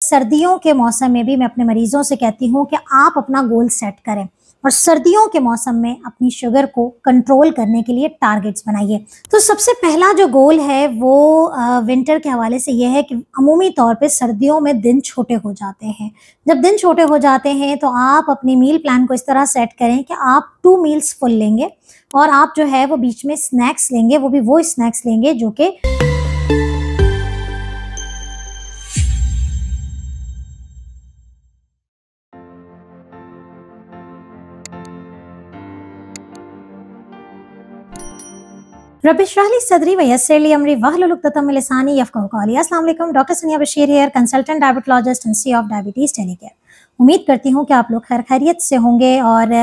सर्दियों के मौसम में भी मैं अपने मरीजों से कहती हूँ कि आप अपना गोल सेट करें और सर्दियों के मौसम में अपनी शुगर को कंट्रोल करने के लिए टारगेट्स बनाइए। तो सबसे पहला जो गोल है वो विंटर के हवाले से ये है कि अमूमी तौर पे सर्दियों में दिन छोटे हो जाते हैं। जब दिन छोटे हो जाते हैं तो आप अपनी मील प्लान को इस तरह सेट करें कि आप 2 मील्स फुल लेंगे और आप जो है वो बीच में स्नैक्स लेंगे, वो भी वो स्नैक्स लेंगे जो कि रब इश्रह ली सदरी व यस्सिर ली अमरी वहलुल उक़दतम मिन लिसानी यफ़क़हू क़ौली। अस्सलाम वालेकुम, doctor Sania Bashir here, consultant diabetologist and C of diabetes telecare. उम्मीद करती हूँ कि आप लोग खैरियत से होंगे और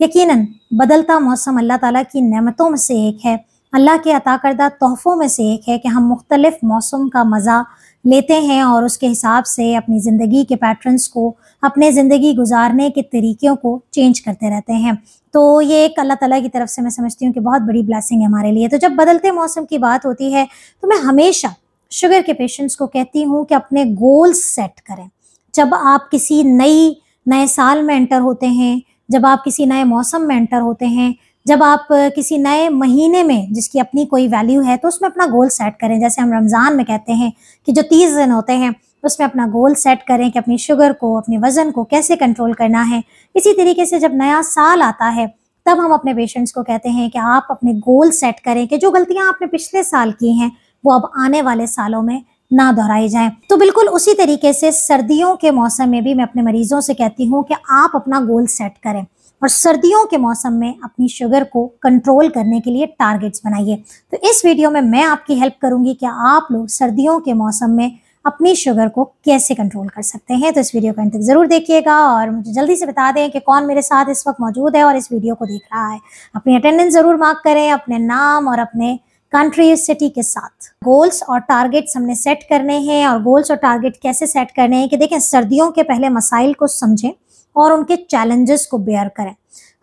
यकीनन बदलता मौसम अल्लाह ताला की नेमतों में से एक है, अल्लाह के अता करदा तोहफ़ों में से एक है कि हम मुख्तलिफ मौसम का मज़ा लेते हैं और उसके हिसाब से अपनी ज़िंदगी के पैटर्न्स को, अपने ज़िंदगी गुजारने के तरीक़ों को चेंज करते रहते हैं। तो ये एक अल्लाह ताला की तरफ से मैं समझती हूँ कि बहुत बड़ी ब्लेसिंग है हमारे लिए। तो जब बदलते मौसम की बात होती है तो मैं हमेशा शुगर के पेशेंट्स को कहती हूँ कि अपने गोल्स सेट करें। जब आप किसी नए साल में एंटर होते हैं, जब आप किसी नए मौसम में एंटर होते हैं, जब आप किसी नए महीने में जिसकी अपनी कोई वैल्यू है तो उसमें अपना गोल सेट करें। जैसे हम रमज़ान में कहते हैं कि जो 30 दिन होते हैं उसमें अपना गोल सेट करें कि अपनी शुगर को, अपने वज़न को कैसे कंट्रोल करना है। इसी तरीके से जब नया साल आता है तब हम अपने पेशेंट्स को कहते हैं कि आप अपने गोल सेट करें कि जो गलतियां आपने पिछले साल की हैं वो अब आने वाले सालों में ना दोहराई जाएं। तो बिल्कुल उसी तरीके से सर्दियों के मौसम में भी मैं अपने मरीजों से कहती हूँ कि आप अपना गोल सेट करें और सर्दियों के मौसम में अपनी शुगर को कंट्रोल करने के लिए टारगेट्स बनाइए। तो इस वीडियो में मैं आपकी हेल्प करूंगी कि आप लोग सर्दियों के मौसम में अपनी शुगर को कैसे कंट्रोल कर सकते हैं। तो इस वीडियो को अंत तक जरूर देखिएगा और मुझे जल्दी से बता दें कि कौन मेरे साथ इस वक्त मौजूद है और इस वीडियो को देख रहा है। अपनी अटेंडेंस जरूर मार्क करें अपने नाम और अपने कंट्री, सिटी के साथ। गोल्स और टारगेट्स हमने सेट करने हैं और गोल्स और टारगेट कैसे सेट करने हैं कि देखें, सर्दियों के पहले मसाइल को समझें और उनके चैलेंजेस को बेयर करें।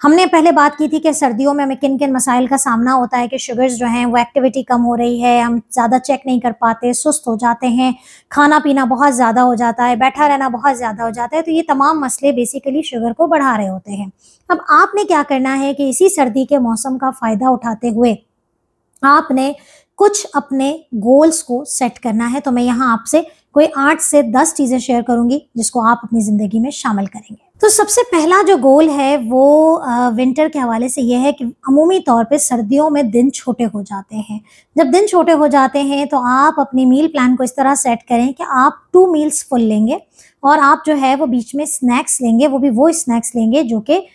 हमने पहले बात की थी कि सर्दियों में हमें किन किन मसाइल का सामना होता है कि शुगर्स जो हैं वो एक्टिविटी कम हो रही है, हम ज़्यादा चेक नहीं कर पाते, सुस्त हो जाते हैं, खाना पीना बहुत ज़्यादा हो जाता है, बैठा रहना बहुत ज़्यादा हो जाता है। तो ये तमाम मसले बेसिकली शुगर को बढ़ा रहे होते हैं। अब आपने क्या करना है कि इसी सर्दी के मौसम का फ़ायदा उठाते हुए आपने कुछ अपने गोल्स को सेट करना है। तो मैं यहाँ आपसे कोई 8 से 10 चीज़ें शेयर करूंगी जिसको आप अपनी ज़िंदगी में शामिल करेंगे। तो सबसे पहला जो गोल है वो विंटर के हवाले से ये है कि अमूमी तौर पे सर्दियों में दिन छोटे हो जाते हैं। जब दिन छोटे हो जाते हैं तो आप अपनी मील प्लान को इस तरह सेट करें कि आप 2 मील्स फुल लेंगे और आप जो है वो बीच में स्नैक्स लेंगे, वो भी वो स्नैक्स लेंगे जो कि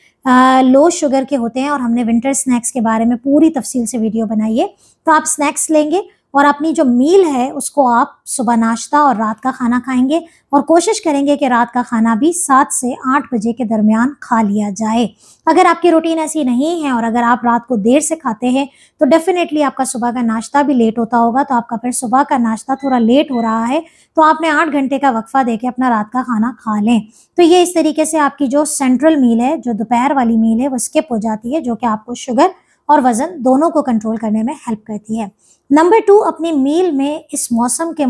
लो शुगर के होते हैं और हमने विंटर स्नैक्स के बारे में पूरी तफसील से वीडियो बनाई है। तो आप स्नैक्स लेंगे और अपनी जो मील है उसको आप सुबह नाश्ता और रात का खाना खाएंगे और कोशिश करेंगे कि रात का खाना भी 7 से 8 बजे के दरमियान खा लिया जाए। अगर आपकी रूटीन ऐसी नहीं है और अगर आप रात को देर से खाते हैं तो डेफिनेटली आपका सुबह का नाश्ता भी लेट होता होगा। तो आपका फिर सुबह का नाश्ता थोड़ा लेट हो रहा है तो आपने 8 घंटे का वक्फा देके अपना रात का खाना खा लें। तो ये इस तरीके से आपकी जो सेंट्रल मील है, जो दोपहर वाली मील है, वो स्किप हो जाती है, जो कि आपको शुगर और वज़न दोनों को कंट्रोल करने में हेल्प करती है। नंबर 2, अपनी मील में इस मौसम के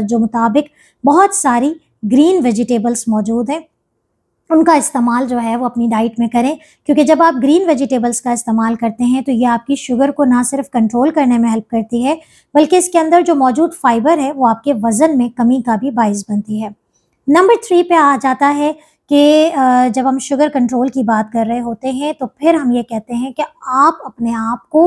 जो मुताबिक बहुत सारी ग्रीन वेजिटेबल्स मौजूद हैं, उनका इस्तेमाल जो है वो अपनी डाइट में करें, क्योंकि जब आप ग्रीन वेजिटेबल्स का इस्तेमाल करते हैं तो ये आपकी शुगर को ना सिर्फ कंट्रोल करने में हेल्प करती है बल्कि इसके अंदर जो मौजूद फाइबर है वो आपके वज़न में कमी का भी बाइस बनती है। नंबर 3 पे आ जाता है कि जब हम शुगर कंट्रोल की बात कर रहे होते हैं तो फिर हम ये कहते हैं कि आप अपने आप को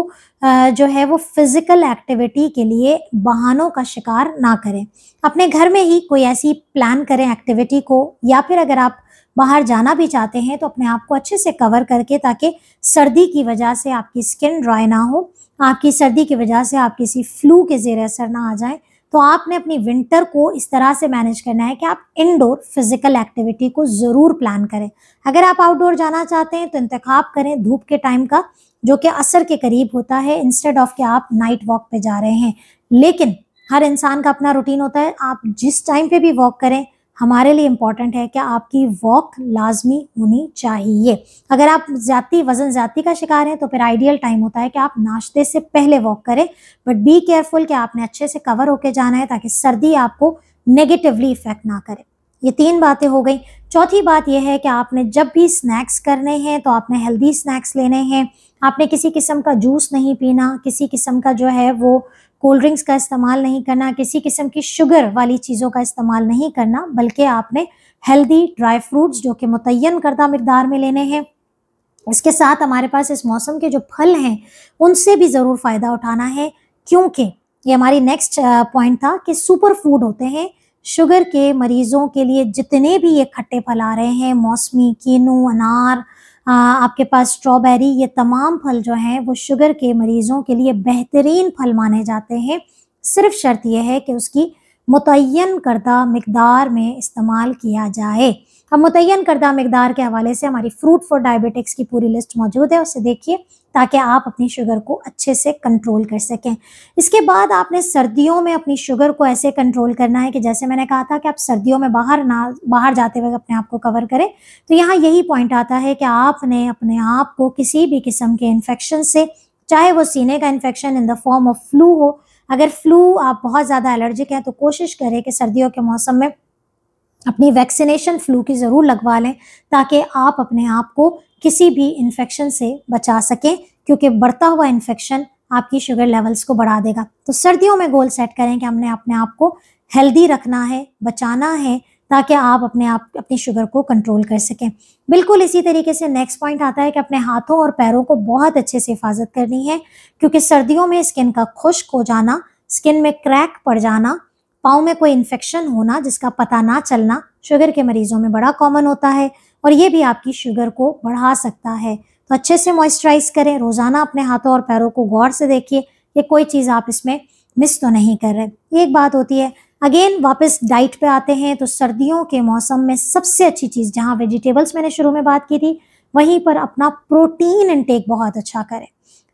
जो है वो फिज़िकल एक्टिविटी के लिए बहानों का शिकार ना करें। अपने घर में ही कोई ऐसी प्लान करें एक्टिविटी को, या फिर अगर आप बाहर जाना भी चाहते हैं तो अपने आप को अच्छे से कवर करके, ताकि सर्दी की वजह से आपकी स्किन ड्राई ना हो, आपकी सर्दी की वजह से आप किसी फ्लू के ज़ेर असर ना आ जाएं। तो आपने अपनी विंटर को इस तरह से मैनेज करना है कि आप इनडोर फिजिकल एक्टिविटी को ज़रूर प्लान करें। अगर आप आउटडोर जाना चाहते हैं तो इंतखाब करें धूप के टाइम का, जो कि असर के करीब होता है, इंस्टेड ऑफ कि आप नाइट वॉक पे जा रहे हैं। लेकिन हर इंसान का अपना रूटीन होता है, आप जिस टाइम पे भी वॉक करें, हमारे लिए इम्पॉर्टेंट है कि आपकी वॉक लाजमी होनी चाहिए। अगर आप वज़न ज़्यादती का शिकार हैं तो फिर आइडियल टाइम होता है कि आप नाश्ते से पहले वॉक करें, बट बी केयरफुल कि आपने अच्छे से कवर होके जाना है ताकि सर्दी आपको नेगेटिवली इफेक्ट ना करे। ये 3 बातें हो गई। चौथी बात यह है कि आपने जब भी स्नैक्स करने हैं तो आपने हेल्दी स्नैक्स लेने हैं। आपने किसी किस्म का जूस नहीं पीना, किसी किस्म का जो है वो कोल्ड ड्रिंक्स का इस्तेमाल नहीं करना, किसी किस्म की शुगर वाली चीज़ों का इस्तेमाल नहीं करना, बल्कि आपने हेल्दी ड्राई फ्रूट्स जो कि मुतय्यन करदा मिकदार में लेने हैं। इसके साथ हमारे पास इस मौसम के जो फल हैं उनसे भी ज़रूर फ़ायदा उठाना है, क्योंकि ये हमारी नेक्स्ट पॉइंट था कि सुपर फूड होते हैं शुगर के मरीज़ों के लिए। जितने भी ये खट्टे फल आ रहे हैं, मौसमी, कीनू, अनार, आपके पास स्ट्रॉबेरी, ये तमाम फल जो हैं वो शुगर के मरीज़ों के लिए बेहतरीन फल माने जाते हैं। सिर्फ शर्त यह है कि उसकी मुतय्यन करदा मिकदार में इस्तेमाल किया जाए। अब मुतय्यन करदा मिकदार के हवाले से हमारी फ्रूट फॉर डायबिटिक्स की पूरी लिस्ट मौजूद है, उसे देखिए ताकि आप अपनी शुगर को अच्छे से कंट्रोल कर सकें। इसके बाद आपने सर्दियों में अपनी शुगर को ऐसे कंट्रोल करना है कि जैसे मैंने कहा था कि आप सर्दियों में बाहर जाते वक्त अपने आप को कवर करें, तो यहाँ यही पॉइंट आता है कि आपने अपने आप को किसी भी किस्म के इन्फेक्शन से, चाहे वो सीने का infection in the form of flu हो, अगर फ्लू आप बहुत ज़्यादा एलर्जिक हैं तो कोशिश करें कि सर्दियों के मौसम में अपनी वैक्सीनेशन फ्लू की ज़रूर लगवा लें, ताकि आप अपने आप को किसी भी इन्फेक्शन से बचा सकें, क्योंकि बढ़ता हुआ इन्फेक्शन आपकी शुगर लेवल्स को बढ़ा देगा। तो सर्दियों में गोल सेट करें कि हमने अपने आप को हेल्दी रखना है, बचाना है, ताकि आप अपनी शुगर को कंट्रोल कर सकें। बिल्कुल इसी तरीके से नेक्स्ट पॉइंट आता है कि अपने हाथों और पैरों को बहुत अच्छे से हिफाजत करनी है, क्योंकि सर्दियों में स्किन का खुश्क हो जाना, स्किन में क्रैक पड़ जाना, पाँव में कोई इन्फेक्शन होना जिसका पता ना चलना शुगर के मरीजों में बड़ा कॉमन होता है, और ये भी आपकी शुगर को बढ़ा सकता है। तो अच्छे से मॉइस्चराइज करें, रोज़ाना अपने हाथों और पैरों को गौर से देखिए कि कोई चीज़ आप इसमें मिस तो नहीं कर रहे। एक बात होती है, अगेन वापस डाइट पे आते हैं, तो सर्दियों के मौसम में सबसे अच्छी चीज़, जहाँ वेजिटेबल्स मैंने शुरू में बात की थी, वहीं पर अपना प्रोटीन इंटेक बहुत अच्छा करें।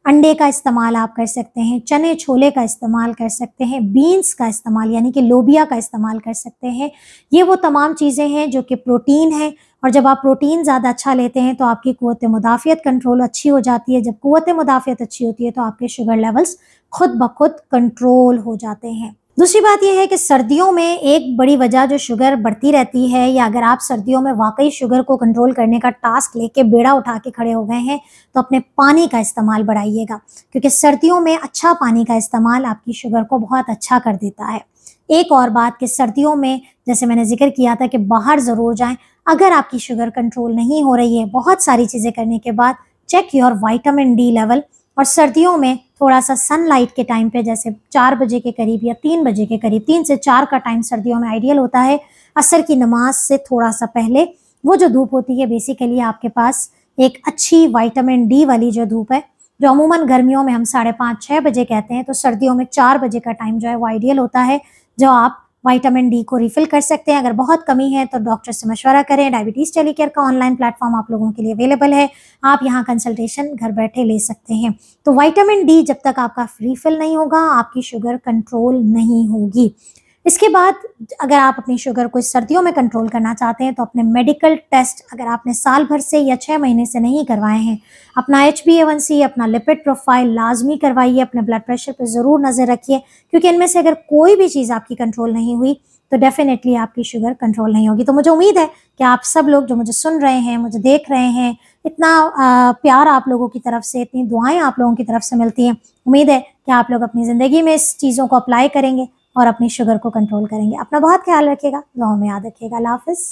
अंडे का इस्तेमाल आप कर सकते हैं, चने छोले का इस्तेमाल कर सकते हैं, बीन्स का इस्तेमाल यानी कि लोबिया का इस्तेमाल कर सकते हैं। ये वो तमाम चीज़ें हैं जो कि प्रोटीन हैं, और जब आप प्रोटीन ज़्यादा अच्छा लेते हैं तो आपकी क़ुव्वत मुदाफ़ियत कंट्रोल अच्छी हो जाती है। जब क़ुव्वत मुदाफ़ियत अच्छी होती है तो आपके शुगर लेवल्स खुद ब खुद कंट्रोल हो जाते हैं। दूसरी बात यह है कि सर्दियों में एक बड़ी वजह जो शुगर बढ़ती रहती है, या अगर आप सर्दियों में वाकई शुगर को कंट्रोल करने का टास्क लेके बेड़ा उठा के खड़े हो गए हैं, तो अपने पानी का इस्तेमाल बढ़ाइएगा, क्योंकि सर्दियों में अच्छा पानी का इस्तेमाल आपकी शुगर को बहुत अच्छा कर देता है। एक और बात कि सर्दियों में जैसे मैंने जिक्र किया था कि बाहर ज़रूर जाएं। अगर आपकी शुगर कंट्रोल नहीं हो रही है, बहुत सारी चीज़ें करने के बाद check your vitamin D level, और सर्दियों में थोड़ा सा सनलाइट के टाइम पे, जैसे 4 बजे के करीब या 3 बजे के करीब, 3 से 4 का टाइम सर्दियों में आइडियल होता है। असर की नमाज से थोड़ा सा पहले वो जो धूप होती है, बेसिकली आपके पास एक अच्छी विटामिन डी वाली जो धूप है, जो अमूमन गर्मियों में हम 5:30-6 बजे कहते हैं, तो सर्दियों में 4 बजे का टाइम जो है वो आइडियल होता है, जो आप विटामिन डी को रिफ़िल कर सकते हैं। अगर बहुत कमी है तो डॉक्टर से मशवरा करें। डायबिटीज़ टेलीकेयर का ऑनलाइन प्लेटफॉर्म आप लोगों के लिए अवेलेबल है, आप यहाँ कंसल्टेशन घर बैठे ले सकते हैं। तो विटामिन डी जब तक आपका रिफ़िल नहीं होगा, आपकी शुगर कंट्रोल नहीं होगी। इसके बाद अगर आप अपनी शुगर को इस सर्दियों में कंट्रोल करना चाहते हैं, तो अपने मेडिकल टेस्ट अगर आपने साल भर से या 6 महीने से नहीं करवाए हैं, अपना HbA1c, अपना लिपिड प्रोफाइल लाजमी करवाइए। अपने ब्लड प्रेशर पर ज़रूर नज़र रखिए, क्योंकि इनमें से अगर कोई भी चीज़ आपकी कंट्रोल नहीं हुई तो डेफिनेटली आपकी शुगर कंट्रोल नहीं होगी। तो मुझे उम्मीद है कि आप सब लोग जो मुझे सुन रहे हैं, मुझे देख रहे हैं, इतना प्यार आप लोगों की तरफ से, इतनी दुआएं आप लोगों की तरफ से मिलती हैं। उम्मीद है कि आप लोग अपनी ज़िंदगी में इस चीज़ों को अप्लाई करेंगे और अपनी शुगर को कंट्रोल करेंगे। अपना बहुत ख्याल रखिएगा, दुआओं में याद रखिएगा। अल्लाह हाफ़िज़।